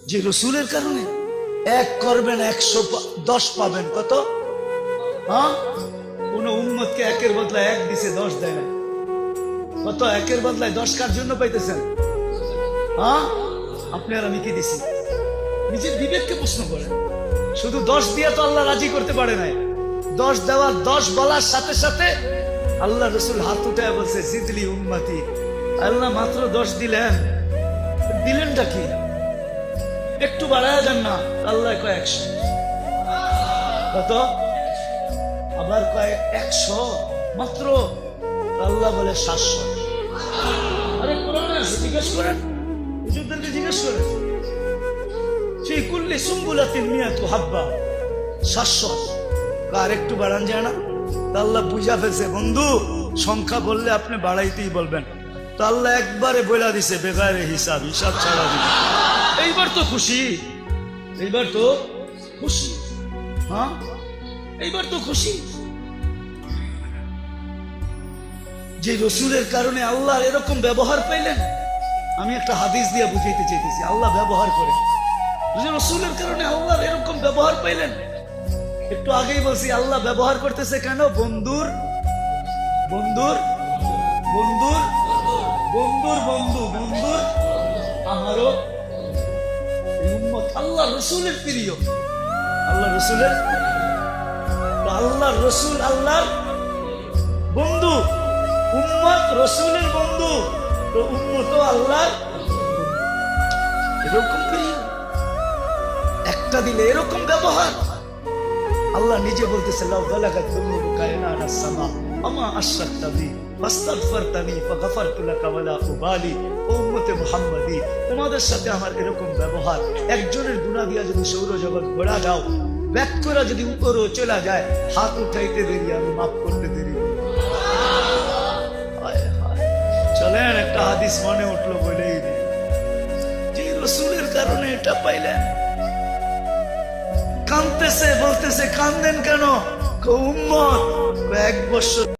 যে রসুলের কারণে এক করবেন 110 পাবেন। কত? হ্যাঁ, কোন উম্মতকে একের বদলায় 1 দিছে, 10 দেয় না। কত? একের বদলায় 10 কার জন্য পাইতেছেন? হ্যাঁ, আপনি আর আমি কি দিছি? নিজের বিবেককে প্রশ্ন করেন। শুধু 10 দিয়ে তো আল্লাহ রাজি করতে পারে নাই। 10 দেওয়ার 10 বলার সাথে সাথে আল্লাহ রসুল হাত উঠায় বলছে জিদলি উম্মতি। আল্লাহ মাত্র 10 দিলেন, দিলেনটা কি? একটু বাড়ায় যান না। আল্লাহ কয় 100। কত? আবার কয় 100 মাত্র। আল্লাহ বলে 700। আরে কোরআনে আছে, জিজ্ঞেস করেন, হুজুরদেরকে জিজ্ঞেস করেন। ফি কুল্লি সুম্বুলাতিন মিয়াতু হাব্বা, 700। আর একটু বাড়ান যায় না? আল্লাহ বুঝা ফেলছে, বন্ধু সংখ্যা বললে আপনি বাড়াইতেই বলবেন। তো আল্লাহ একবারে বলে দিছে বেগারে হিসাব, হিসাব ছাড়া দিবে। এইবার তো খুশি, এইবার তো খুশি। হ্যাঁ, এইবার তো খুশি। যে রসুলের কারণে আল্লাহর এরকম ব্যবহার পাইলেন। আমি একটা হাদিস দিয়ে বুঝাইতে চাইতেছি, আল্লাহ ব্যবহার করে। রসুলের কারণে আল্লাহর এরকম ব্যবহার পাইলেন। একটু আগেই বলছি আল্লাহ ব্যবহার করতেছে কেন? বন্ধুর বন্ধুর বন্ধুর বন্ধুর বন্ধু, বন্ধুর আমারও উম্মত। আল্লাহ রসুলের প্রিয়, আল্লাহ রসুলের, আল্লাহ রসুল আল্লাহর বন্ধু, উম্মত রসুলের বন্ধু, তো উম্মত আল্লাহর এরকম প্রিয়। একটা দিলে এরকম ব্যবহার। আল্লাহ নিজে বলতেছে লাউ বালাগাত যুনুবুকা ইনানা সামা আমা আশরাকতা বি ফাস্তাগফারতানি ফাগফারতু লাকা ওয়ালা উবালি। ও উম্মতে মুহাম্মাদি, তোমাদের সাথে আমার এরকম ব্যবহার। একজনের গুনাহ দিয়া যদি সৌরজগৎ ঘোরা দাও, ব্যাক করে যদি উপরও চলে যায়, হাত উঠাইতে দেরি, আমি মাফ করতে দেরি। চলেন, একটা হাদিস মনে উঠলো বলেই দিই। যে রসুলের কারণে এটা পাইলেন। কাঁদতেছে, বলতেছে কান্দেন কেন? উম্মত 1 বছর